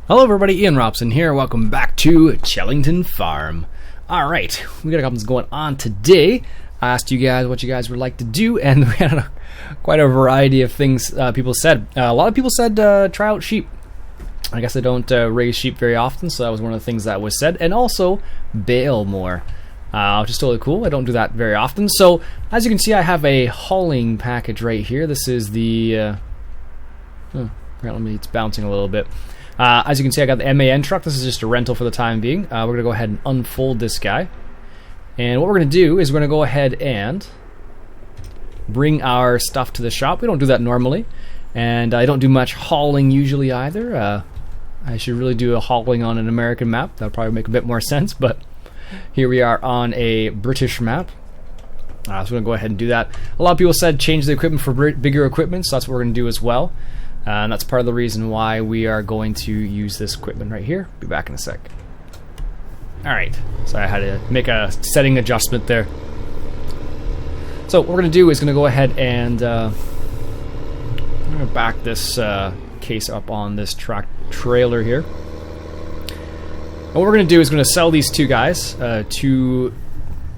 Hello everybody, Iain Robson here. Welcome back to Chellington Farm. Alright, we got a couple things going on today. I asked you guys what you guys would like to do, and we had quite a variety of things people said. A lot of people said try out sheep. I guess I don't raise sheep very often, so that was one of the things that was said. And also, bale more, which is totally cool. I don't do that very often. So, as you can see, I have a hauling package right here. This is the... apparently it's bouncing a little bit. As you can see, I got the MAN truck. This is just a rental for the time being. We're going to go ahead and unfold this guy. And what we're going to do is we're going to go ahead and bring our stuff to the shop. We don't do that normally. And I don't do much hauling usually either. I should really do a hauling on an American map. That would probably make a bit more sense. But here we are on a British map. So we're going to go ahead and do that. A lot of people said change the equipment for bigger equipment. So that's what we're going to do as well. And that's part of the reason why we are going to use this equipment right here. Be back in a sec. Alright, so I had to make a setting adjustment there. So what we're going to do is going to go ahead and I'm going to back this case up on this trailer here. And what we're going to do is going to sell these two guys, two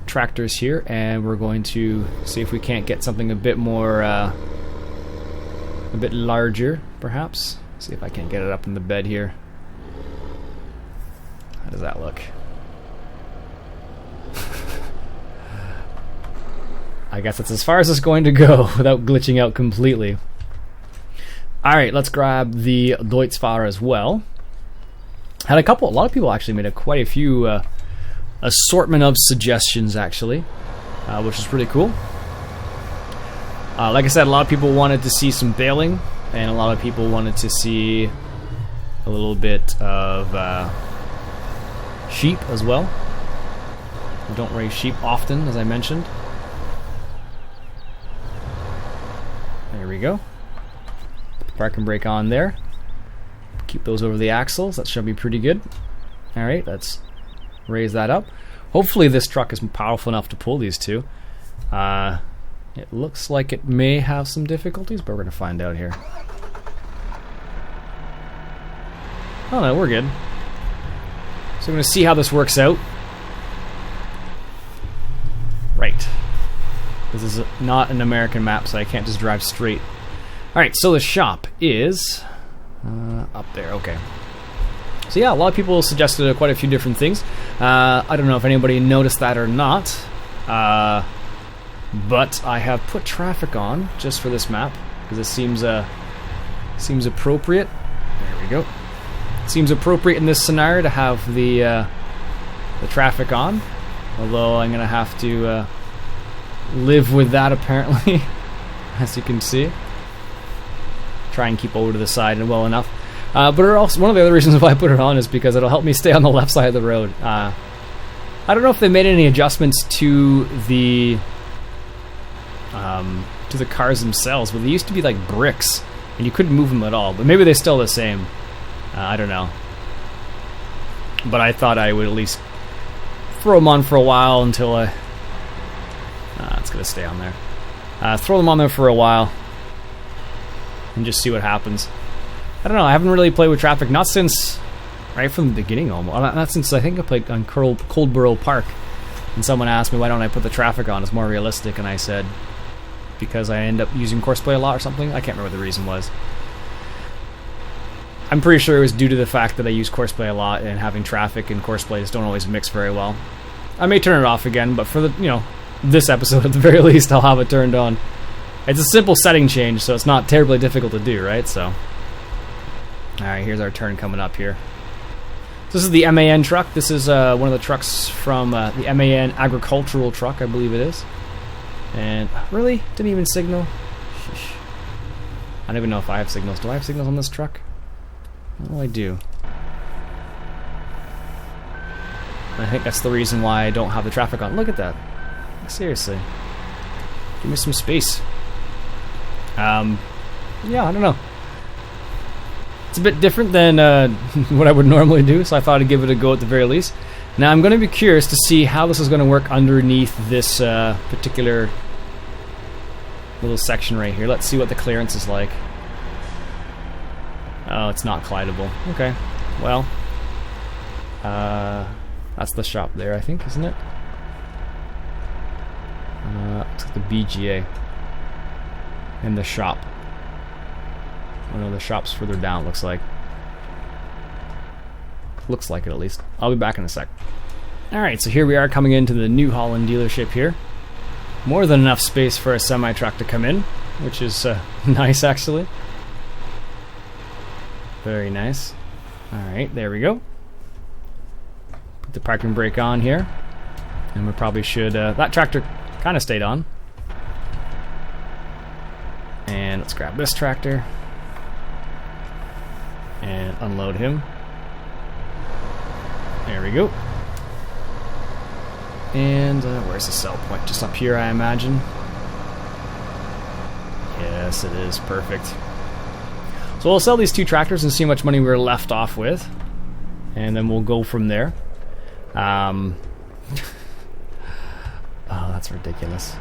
tractors here, and we're going to see if we can't get something a bit more... a bit larger, perhaps. See if I can get it up in the bed here. How does that look? I guess that's as far as it's going to go without glitching out completely. Alright, let's grab the Deutzfahrer as well. Had a lot of people actually made quite a few assortment of suggestions actually, which is pretty cool. Like I said, a lot of people wanted to see some baling, and a lot of people wanted to see a little bit of sheep as well. We don't raise sheep often, as I mentioned. There we go. Put the parking brake on there. Keep those over the axles. That should be pretty good. Alright, let's raise that up. Hopefully this truck is powerful enough to pull these two. It looks like it may have some difficulties, but we're going to find out here. Oh no, we're good. So we're going to see how this works out. Right. This is not an American map, so I can't just drive straight. Alright, so the shop is up there, okay. So yeah, a lot of people suggested quite a few different things. I don't know if anybody noticed that or not. But I have put traffic on just for this map because it seems appropriate. There we go. It seems appropriate in this scenario to have the traffic on. Although I'm gonna have to live with that apparently, as you can see. Try and keep over to the side and well enough. But also, one of the other reasons why I put it on is because it'll help me stay on the left side of the road. I don't know if they made any adjustments to the cars themselves, but they used to be like bricks and you couldn't move them at all, but maybe they're still the same. I don't know, but I thought I would at least throw them on for a while until it's gonna stay on there. Throw them on there for a while and just see what happens. I don't know, I haven't really played with traffic, not since right from the beginning almost, not since I think I played on Coldborough Park, and someone asked me why don't I put the traffic on, it's more realistic, and I said because I end up using Courseplay a lot or something. I can't remember what the reason was. I'm pretty sure it was due to the fact that I use Courseplay a lot, and having traffic and Courseplays don't always mix very well. I may turn it off again, but for this episode at the very least, I'll have it turned on. It's a simple setting change, so it's not terribly difficult to do, right? So, alright, here's our turn coming up here. This is the MAN truck. This is one of the trucks from the MAN agricultural truck, I believe it is. And really? Didn't even signal? Sheesh. I don't even know if I have signals. Do I have signals on this truck? Well, I do. I think that's the reason why I don't have the traffic on. Look at that. Seriously. Give me some space. Yeah, I don't know. It's a bit different than what I would normally do, so I thought I'd give it a go at the very least. Now I'm going to be curious to see how this is going to work underneath this particular little section right here. Let's see what the clearance is like. Oh, it's not collidable. Okay. well, that's the shop there, I think, isn't it? Looks like the BGA and the shop. Oh no, the shop's further down, looks like. Looks like it, at least. I'll be back in a sec. Alright, so here we are coming into the New Holland dealership here. More than enough space for a semi-truck to come in, which is nice, actually. Very nice. Alright, there we go. Put the parking brake on here. And we probably should... that tractor kind of stayed on. And let's grab this tractor. And unload him. There we go. And where's the sell point? Just up here, I imagine. Yes, it is. Perfect. So we'll sell these two tractors and see how much money we're left off with. And then we'll go from there. Oh, that's ridiculous.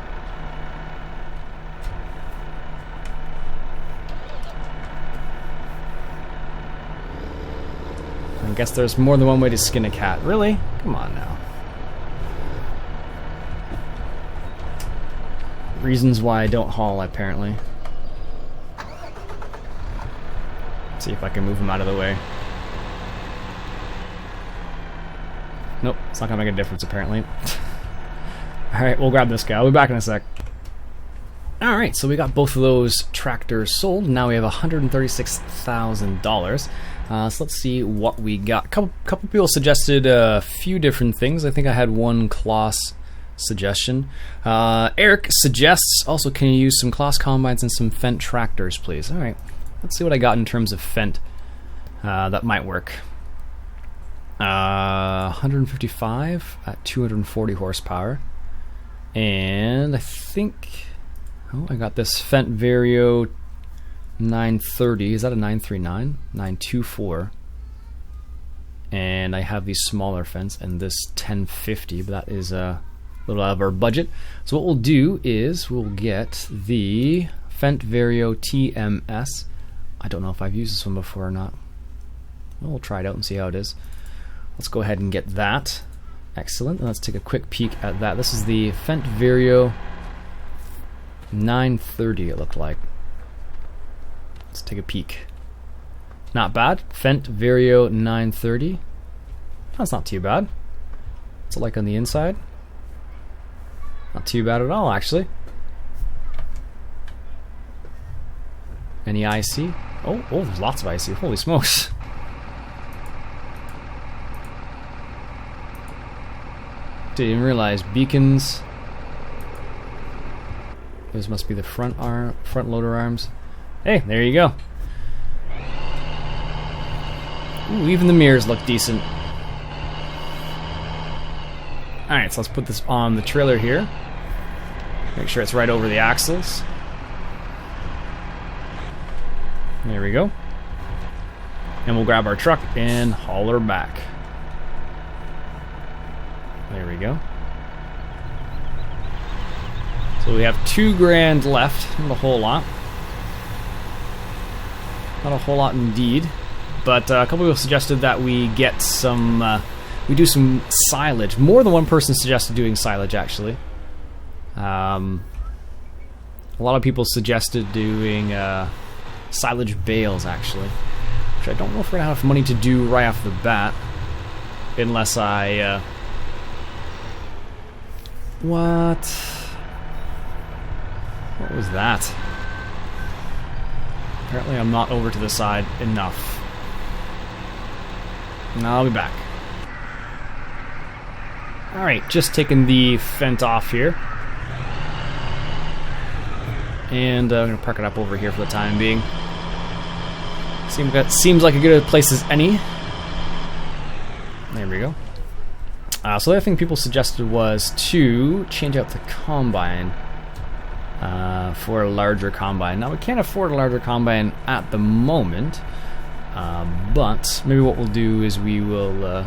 I guess there's more than one way to skin a cat. Really? Come on now. Reasons why I don't haul, apparently. Let's see if I can move him out of the way. Nope, it's not gonna make a difference, apparently. Alright, we'll grab this guy. I'll be back in a sec. Alright, so we got both of those tractors sold. Now we have $136,000. So let's see what we got. A couple people suggested a few different things. I think I had one Kloss suggestion. Eric suggests also, can you use some Kloss combines and some Fendt tractors, please? Alright, let's see what I got in terms of Fendt. That might work. 155 at 240 horsepower. And I think... oh, I got this Fendt Vario 930. Is that a 939? 924. And I have these smaller Fendts and this 1050, but that is a little out of our budget. So what we'll do is we'll get the Fendt Vario TMS. I don't know if I've used this one before or not. We'll try it out and see how it is. Let's go ahead and get that. Excellent. And let's take a quick peek at that. This is the Fendt Vario 930, it looked like. Let's take a peek. Not bad. Fendt Vario 930. That's not too bad. What's it like on the inside? Not too bad at all, actually. Any IC? Oh, there's lots of IC. Holy smokes. Didn't even realize beacons. Those must be the front loader arms. Hey, there you go. Ooh, even the mirrors look decent. Alright, so let's put this on the trailer here. Make sure it's right over the axles. There we go. And we'll grab our truck and haul her back. There we go. So we have $2,000 left. Not a whole lot. Not a whole lot indeed. But a couple people suggested that we get some... we do some silage. More than one person suggested doing silage, actually. A lot of people suggested doing silage bales, actually. Which I don't know if we're going to have money to do right off the bat. Unless I... What was that? Apparently I'm not over to the side enough. Now I'll be back. Alright, just taking the Fendt off here. And I'm going to park it up over here for the time being. Seems like a good place as any. There we go. So the other thing people suggested was to change out the combine for a larger combine. Now we can't afford a larger combine at the moment, but maybe what we'll do is we will,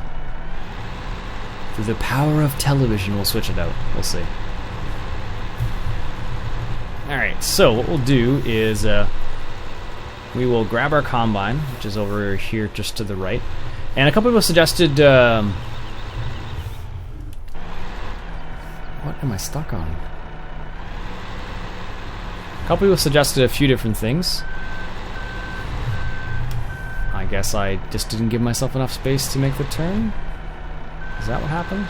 through the power of television, we'll switch it out. We'll see. Alright, so what we'll do is we will grab our combine, which is over here just to the right, And a couple people suggested... what am I stuck on? A couple people suggested a few different things. I guess I just didn't give myself enough space to make the turn. Is that what happened?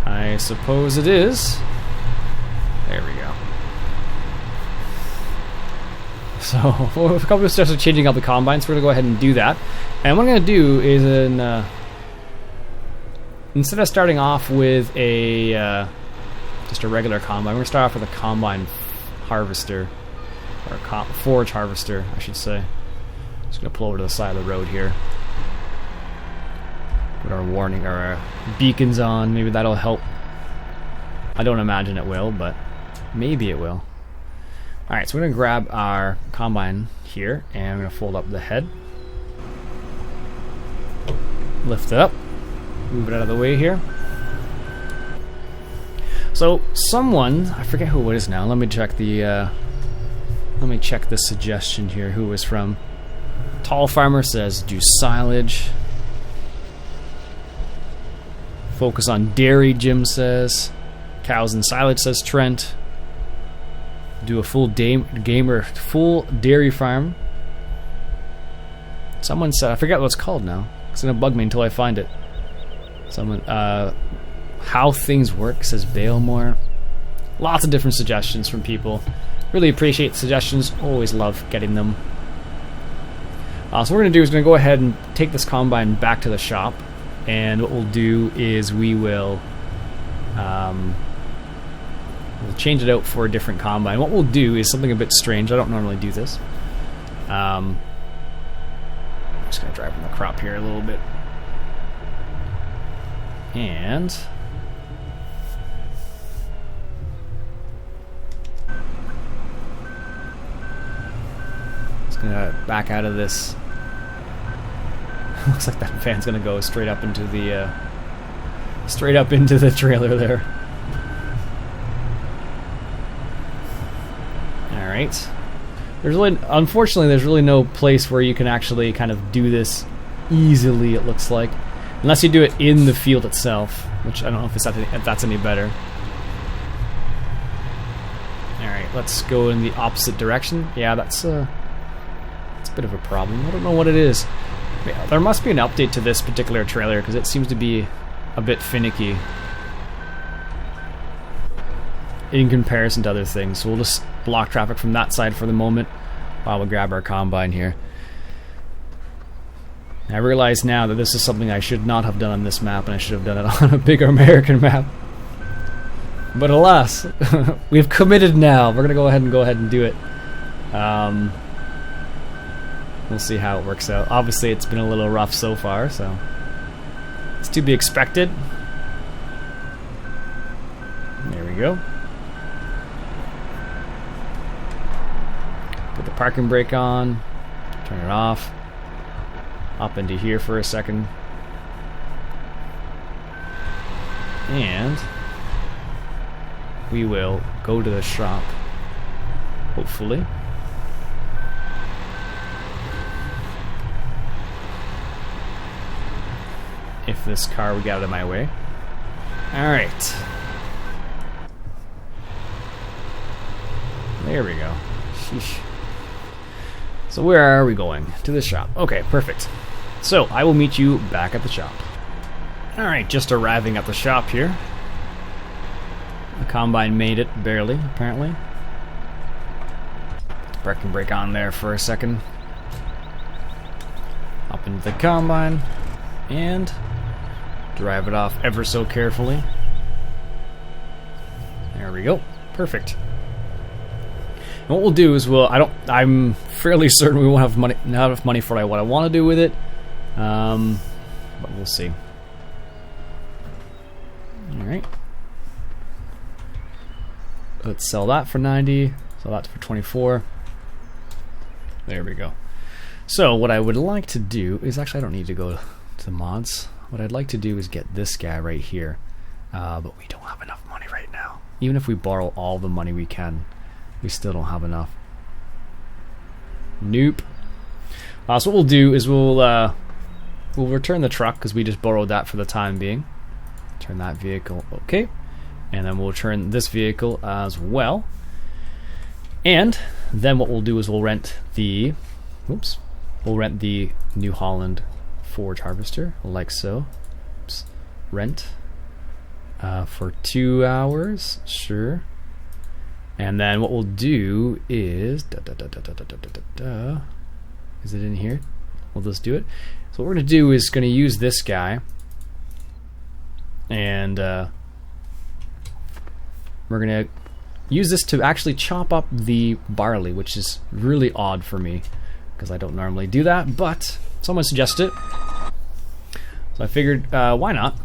I suppose it is. There we go. So, a couple of steps are changing out the combine, so we're going to go ahead and do that. And what I'm going to do is, instead of starting off with a just a regular combine, we're going to start off with a combine harvester, or a forage harvester, I should say. Just going to pull over to the side of the road here. Put our warning, our beacons on. Maybe that'll help. I don't imagine it will, but maybe it will. Alright, so we're going to grab our combine here, and I'm going to fold up the head. Lift it up. Move it out of the way here. So, someone, I forget who it is now, let me check the suggestion here, who it was from. Tall Farmer says, do silage. Focus on dairy, Jim says. Cows and silage, says Trent. Do a full dairy farm. Someone said, I forget what it's called now. It's gonna bug me until I find it. Someone, how things work, says Balemore. Lots of different suggestions from people. Really appreciate suggestions. Always love getting them. So what we're gonna do is gonna go ahead and take this combine back to the shop, and what we'll do is we will we'll change it out for a different combine. What we'll do is something a bit strange. I don't normally do this. I'm just going to drive from the crop here a little bit. And just going to back out of this. Looks like that van's going to go straight up into the trailer there. Alright. Unfortunately, there's really no place where you can actually kind of do this easily, it looks like. Unless you do it in the field itself, which I don't know if that's any better. Alright, let's go in the opposite direction. Yeah, that's a bit of a problem. I don't know what it is. There must be an update to this particular trailer, because it seems to be a bit finicky in comparison to other things. So we'll just block traffic from that side for the moment while we grab our combine here. I realize now that this is something I should not have done on this map, and I should have done it on a bigger American map. But alas, we've committed now. We're gonna go ahead and do it. We'll see how it works out. Obviously, it's been a little rough so far, so it's to be expected. There we go. Put the parking brake on. Turn it off. Up into here for a second. And we will go to the shop. Hopefully. If this car would get out of my way. Alright. There we go. Sheesh. So where are we going? To the shop. Okay, perfect. So I will meet you back at the shop. Alright, just arriving at the shop here. The combine made it, barely, apparently. Put the parking brake on there for a second. Up into the combine. And drive it off ever so carefully. There we go. Perfect. And what we'll do is I'm fairly certain we won't have not enough money for what I want to do with it. But we'll see. Alright. Let's sell that for 90. Sell that for 24. There we go. So what I would like to do is, actually I don't need to go to the mods. What I'd like to do is get this guy right here. But we don't have enough money right now. Even if we borrow all the money we can, we still don't have enough. Nope. So what we'll do is we'll we'll return the truck because we just borrowed that for the time being. Turn that vehicle, okay. And then we'll return this vehicle as well. And then what we'll do is we'll rent the New Holland forage harvester, like so. Oops. Rent for 2 hours, sure. And then what we'll do is is it in here? We'll just do it. So what we're gonna do is gonna use this guy, and we're gonna use this to actually chop up the barley, which is really odd for me because I don't normally do that, but someone suggested it. So I figured, why not?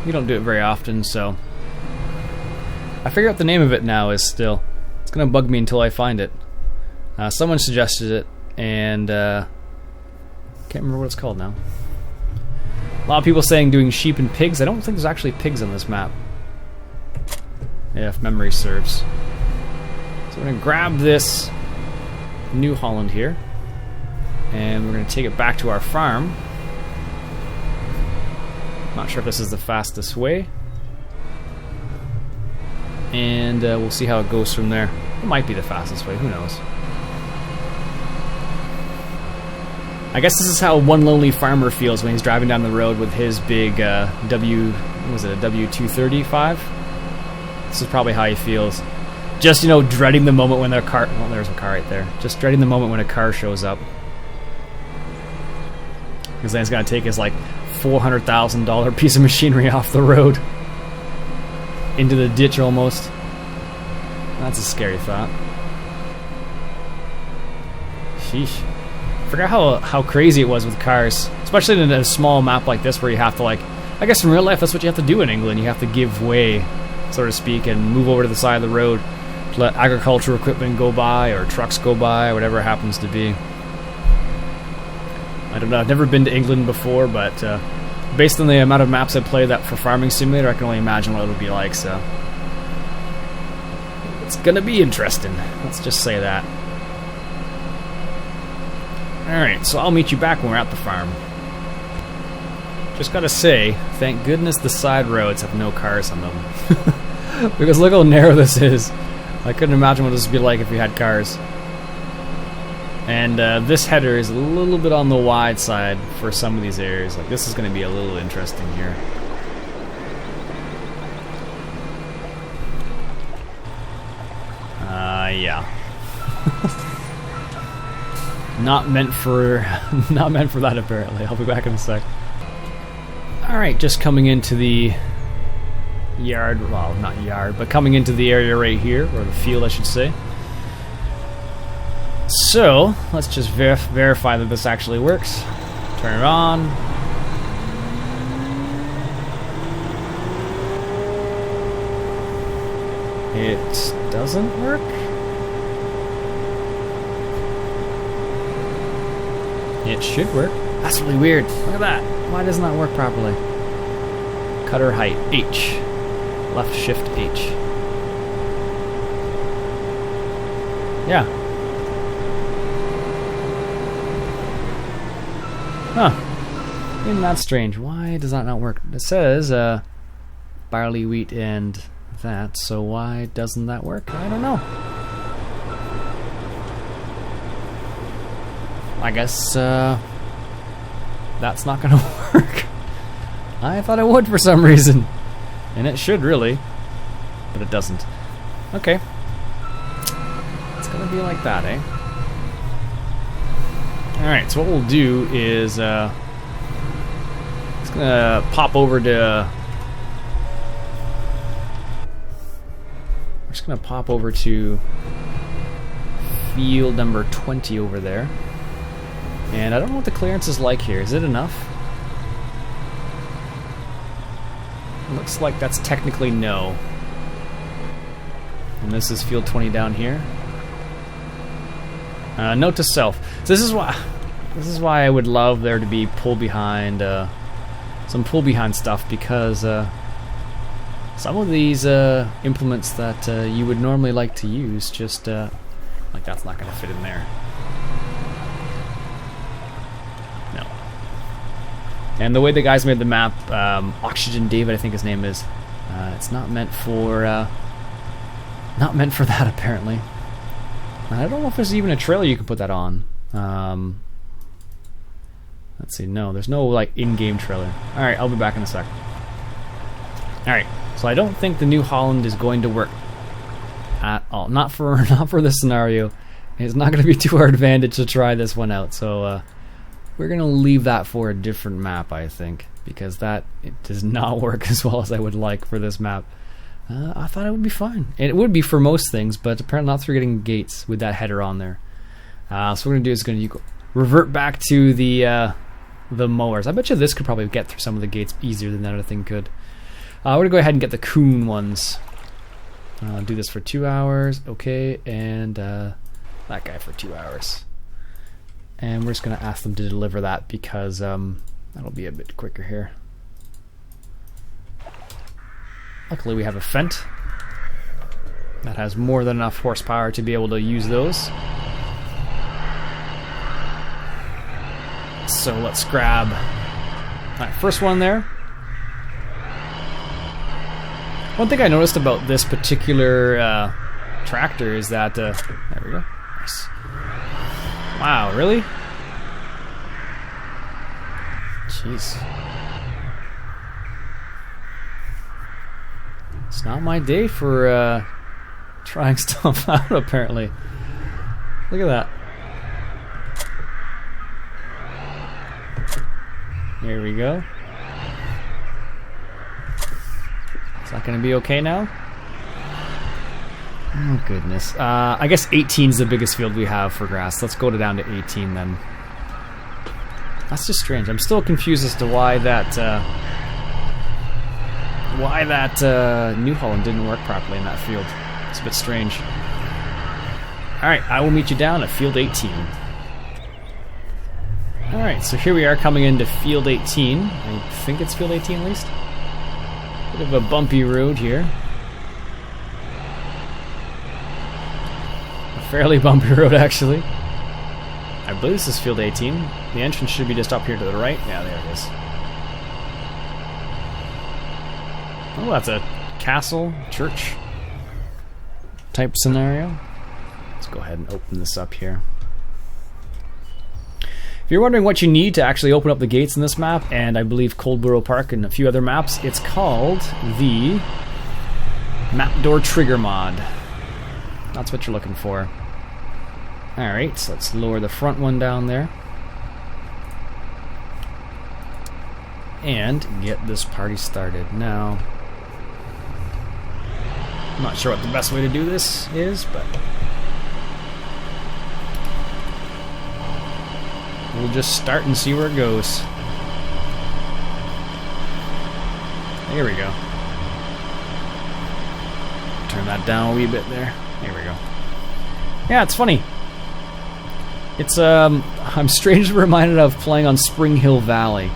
You don't do it very often, so I figure out the name of it now is still. It's gonna bug me until I find it. Someone suggested it, and can't remember what it's called now. A lot of people saying doing sheep and pigs. I don't think there's actually pigs on this map. Yeah, if memory serves. So we're gonna grab this New Holland here, and we're gonna take it back to our farm. Not sure if this is the fastest way, and we'll see how it goes from there. It might be the fastest way, who knows. I guess this is how one lonely farmer feels when he's driving down the road with his big W235? This is probably how he feels. Just, you know, dreading the moment when their car... Well, there's a car right there. Just dreading the moment when a car shows up. Because then it's going to take his, like, $400,000 piece of machinery off the road. Into the ditch, almost. That's a scary thought. Sheesh. I forgot how crazy it was with cars. Especially in a small map like this where you have to, like... I guess in real life, that's what you have to do in England. You have to give way, so to speak, and move over to the side of the road to let agricultural equipment go by, or trucks go by, whatever it happens to be. I don't know, I've never been to England before, but based on the amount of maps I played that for Farming Simulator, I can only imagine what it would be like, so... It's gonna be interesting, let's just say that. Alright, so I'll meet you back when we're at the farm. Just gotta say, thank goodness the side roads have no cars on them. Because look how narrow this is. I couldn't imagine what this would be like if we had cars. And this header is a little bit on the wide side for some of these areas. Like, this is gonna be a little interesting here. Yeah. Not meant for that apparently. I'll be back in a sec. Alright, just coming into the yard, well, not yard, but coming into the area right here, or the field I should say. So, let's just verify that this actually works. Turn it on. It doesn't work? It should work. That's really weird. Look at that. Why doesn't that work properly? Cutter height, H. Left shift H. Yeah. Huh. Isn't that strange? Why does that not work? It says barley, wheat, and that, so why doesn't that work? I don't know. I guess that's not gonna work. I thought it would for some reason. And it should really, but it doesn't. Okay. It's gonna be like that, eh? Alright, so what we'll do is it's gonna pop over to we're just gonna pop over to field number 20 over there. And I don't know what the clearance is like here. Is it enough? Looks like that's technically no. And this is field 20 down here. Note to self. So this is why I would love there to be pull behind, some pull behind stuff, because some of these implements that you would normally like to use just like that's not going to fit in there. No. And the way the guys made the map, Oxygen David, I think his name is, it's not meant for that apparently. I don't know if there's even a trailer you can put that on. Let's see. No, there's no like in-game trailer. All right, I'll be back in a sec. All right, so I don't think the New Holland is going to work at all. Not for this scenario. It's not going to be to our advantage to try this one out. So we're going to leave that for a different map, I think, because it does not work as well as I would like for this map. I thought it would be fine. And it would be for most things, but apparently not for getting gates with that header on there. So what we're going to do is going to revert back to the mowers. I bet you this could probably get through some of the gates easier than that other thing could. We're going to go ahead and get the coon ones. Do this for 2 hours. Okay, and that guy for 2 hours. And we're just going to ask them to deliver that because that'll be a bit quicker here. Luckily we have a Fent that has more than enough horsepower to be able to use those. So let's grab that first one there. One thing I noticed about this particular tractor is that there we go. Nice. Wow, really? Jeez. It's not my day for trying stuff out, apparently. Look at that. There we go. Is that going to be okay now? Oh, goodness. I guess 18 is the biggest field we have for grass. Let's go down to 18 then. That's just strange. I'm still confused as to why that New Holland didn't work properly in that field. It's a bit strange. Alright, I will meet you down at field 18. Alright, so here we are coming into field 18. I think it's field 18 at least. Bit of a bumpy road here. A fairly bumpy road, actually. I believe this is field 18. The entrance should be just up here to the right. Yeah, there it is. Oh, that's a castle, church type scenario. Let's go ahead and open this up here. If you're wondering what you need to actually open up the gates in this map, and I believe Coldborough Park and a few other maps, it's called the Map Door Trigger mod. That's what you're looking for. Alright, so let's lower the front one down there. And get this party started. Now, I'm not sure what the best way to do this is, but we'll just start and see where it goes. Here we go. Turn that down a wee bit there. Here we go. Yeah, it's funny. It's I'm strangely reminded of playing on Spring Hill Valley.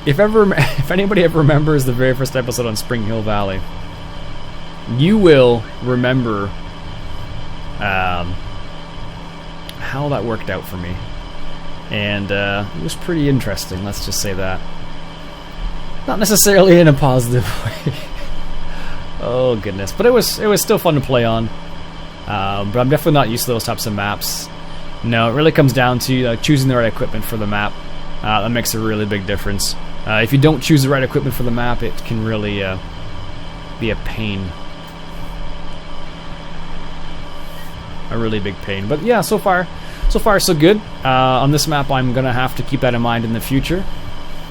If anybody ever remembers the very first episode on Spring Hill Valley, you will remember how that worked out for me. And it was pretty interesting, let's just say that. Not necessarily in a positive way. Oh goodness, but it was still fun to play on. But I'm definitely not used to those types of maps. No, it really comes down to choosing the right equipment for the map. That makes a really big difference. If you don't choose the right equipment for the map, it can really be a pain. A really big pain. But yeah, so far so good. On this map, I'm gonna have to keep that in mind in the future.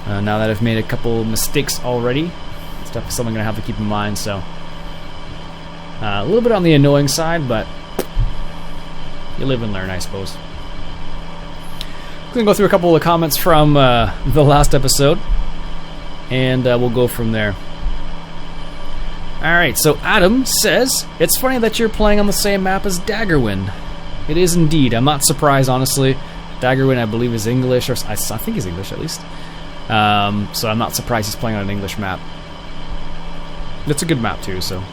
Now that I've made a couple mistakes already, it's definitely something I'm gonna have to keep in mind. So a little bit on the annoying side, but you live and learn, I suppose. I'm gonna go through a couple of comments from the last episode, and we'll go from there. Alright, so Adam says, it's funny that you're playing on the same map as Daggerwind. It is indeed. I'm not surprised, honestly. Daggerwind, I believe, is English, or I think he's English at least. So I'm not surprised he's playing on an English map. It's a good map too, so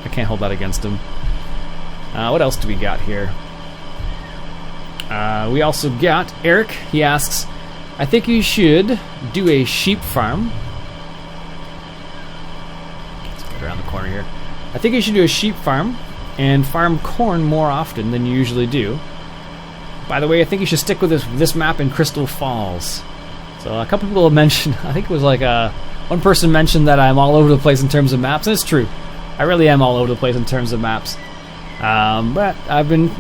I can't hold that against him. What else do we got here? We also got Eric. He asks, I think you should do a sheep farm. Let's get around the corner here. I think you should do a sheep farm and farm corn more often than you usually do. By the way, I think you should stick with this map in Crystal Falls. So a couple people have mentioned, I think it was like one person mentioned that I'm all over the place in terms of maps, and it's true. I really am all over the place in terms of maps. But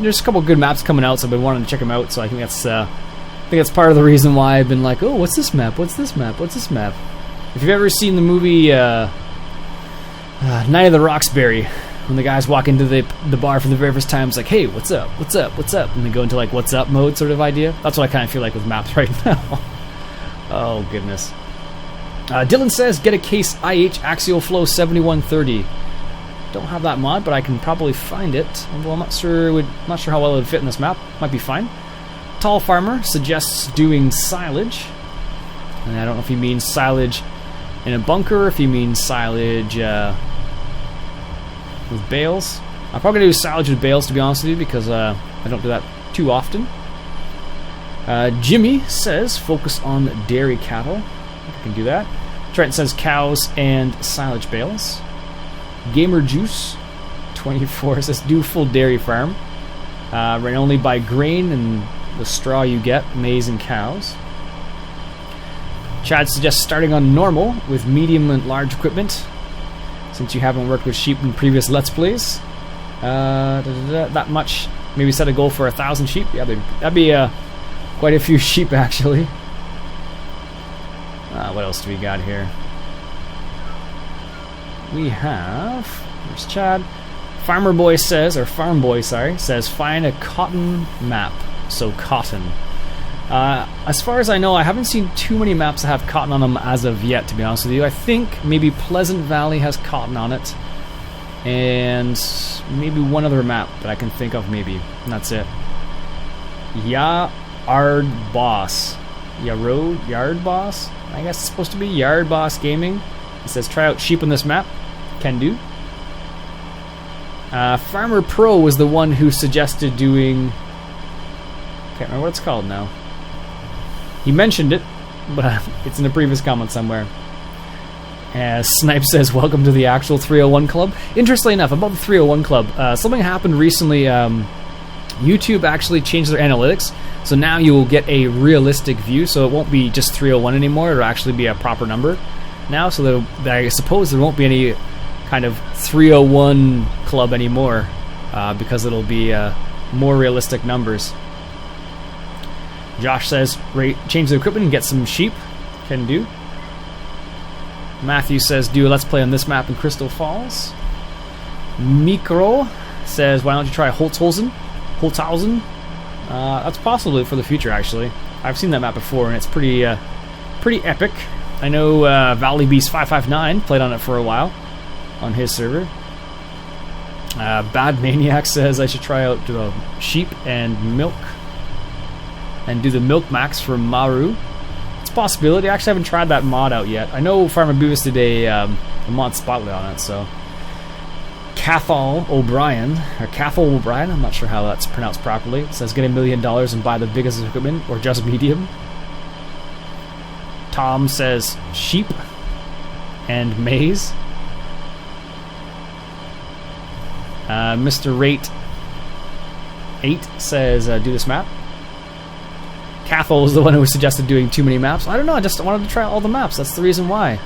there's a couple good maps coming out, so I've been wanting to check them out. So I think that's part of the reason why I've been like, oh, what's this map? What's this map? What's this map? If you've ever seen the movie Night of the Roxbury, when the guys walk into the bar for the very first time, it's like, hey, what's up? What's up? What's up? And they go into like what's up mode sort of idea. That's what I kind of feel like with maps right now. Oh goodness. Dylan says, get a case IH Axial Flow 7130. Don't have that mod, but I can probably find it. Although I'm not sure how well it would fit in this map. Might be fine. Tall Farmer suggests doing silage. And I don't know if he means silage in a bunker, or if he means silage with bales. I'm probably going to do silage with bales, to be honest with you, because I don't do that too often. Jimmy says, focus on dairy cattle. I can do that. Trent says cows and silage bales. Gamer Juice 24 says do full dairy farm. Run only by grain and the straw you get, maize and cows. Chad suggests starting on normal with medium and large equipment, since you haven't worked with sheep in previous Let's Plays. That much. Maybe set a goal for 1,000 sheep. Yeah, that'd be quite a few sheep actually. What else do we got here? We have, there's Chad. Farm Boy says, find a cotton map. So cotton. As far as I know, I haven't seen too many maps that have cotton on them as of yet, to be honest with you. I think maybe Pleasant Valley has cotton on it. And maybe one other map that I can think of, maybe. And that's it. Yard Boss. Yard Boss? I guess it's supposed to be Yard Boss Gaming. It says try out sheep on this map. Can do. Farmer Pro was the one who suggested doing... Can't remember what it's called now. He mentioned it, but it's in a previous comment somewhere. Snipe says, welcome to the actual 301 Club. Interestingly enough, about the 301 Club, something happened recently. YouTube actually changed their analytics, so now you will get a realistic view, so it won't be just 301 anymore, it'll actually be a proper number now, so I suppose there won't be any kind of 301 Club anymore, because it'll be more realistic numbers. Josh says, change the equipment and get some sheep. Can do. Matthew says, do a Let's Play on this map in Crystal Falls. Mikro says, why don't you try Holtzhausen? That's possibly for the future, actually. I've seen that map before, and it's pretty epic. I know Valley Beast 559 played on it for a while on his server. Bad Maniac says I should try out sheep and milk. And do the milk max for Maru. It's a possibility. I actually haven't tried that mod out yet. I know Farmer Beavis did a mod spotlight on it, so. Cathal O'Brien, I'm not sure how that's pronounced properly. It says get $1 million and buy the biggest equipment, or just medium. Tom says sheep and maize. Mr. Rate 8 says do this map. Cathal was the one who suggested doing too many maps. I don't know, I just wanted to try all the maps. That's the reason why.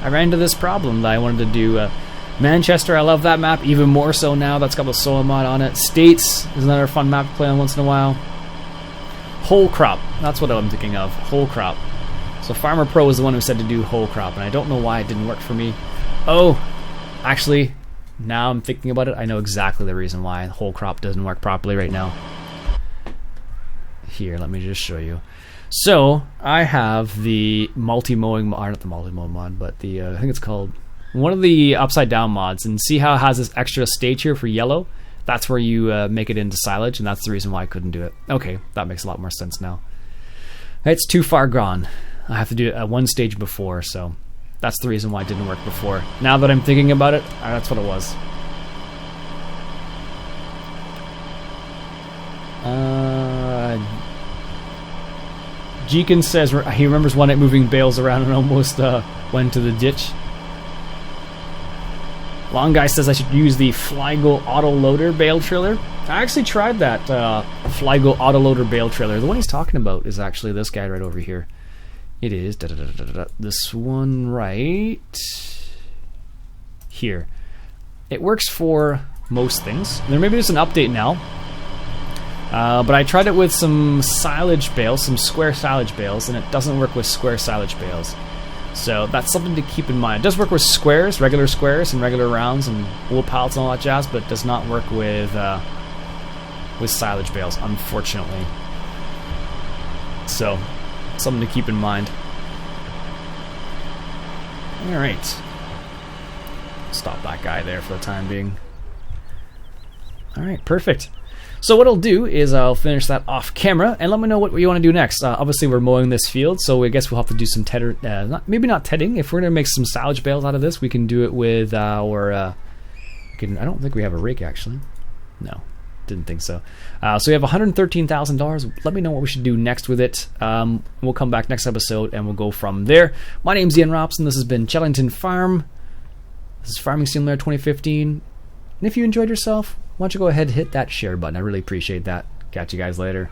I ran into this problem that I wanted to do. Manchester, I love that map even more so now. That's got the solo mod on it. States is another fun map to play on once in a while. Whole crop. That's what I'm thinking of. Whole crop. So Farmer Pro was the one who said to do whole crop, and I don't know why it didn't work for me. Oh, actually, now I'm thinking about it, I know exactly the reason why whole crop doesn't work properly right now. Here, let me just show you. So, I have the multi-mowing mod, not the multi-mowing mod, but the, I think it's called, one of the upside down mods, and see how it has this extra stage here for yellow? That's where you make it into silage, and that's the reason why I couldn't do it. Okay, that makes a lot more sense now. It's too far gone. I have to do it at one stage before, so that's the reason why it didn't work before. Now that I'm thinking about it, that's what it was. Jeekins says he remembers one night moving bales around and almost went to the ditch. Long Guy says I should use the Flygo Autoloader bale trailer. I actually tried that Flygo Autoloader bale trailer. The one he's talking about is actually this guy right over here. It is this one right here. It works for most things. There maybe there's an update now. But I tried it with some silage bales, some square silage bales, and it doesn't work with square silage bales. So that's something to keep in mind. It does work with squares, regular squares, and regular rounds, and wool pallets and all that jazz, but it does not work with silage bales, unfortunately. So, something to keep in mind. All right. Stop that guy there for the time being. All right, perfect. So what I'll do is I'll finish that off camera, and let me know what you want to do next. Obviously, we're mowing this field, so I guess we'll have to do some maybe not tedding. If we're going to make some silage bales out of this, we can do it with our... I don't think we have a rake, actually. No, didn't think so. So we have $113,000. Let me know what we should do next with it. We'll come back next episode, and we'll go from there. My name's Iain Robson. This has been Chellington Farm. This is Farming Simulator 2015. And if you enjoyed yourself, why don't you go ahead and hit that share button. I really appreciate that. Catch you guys later.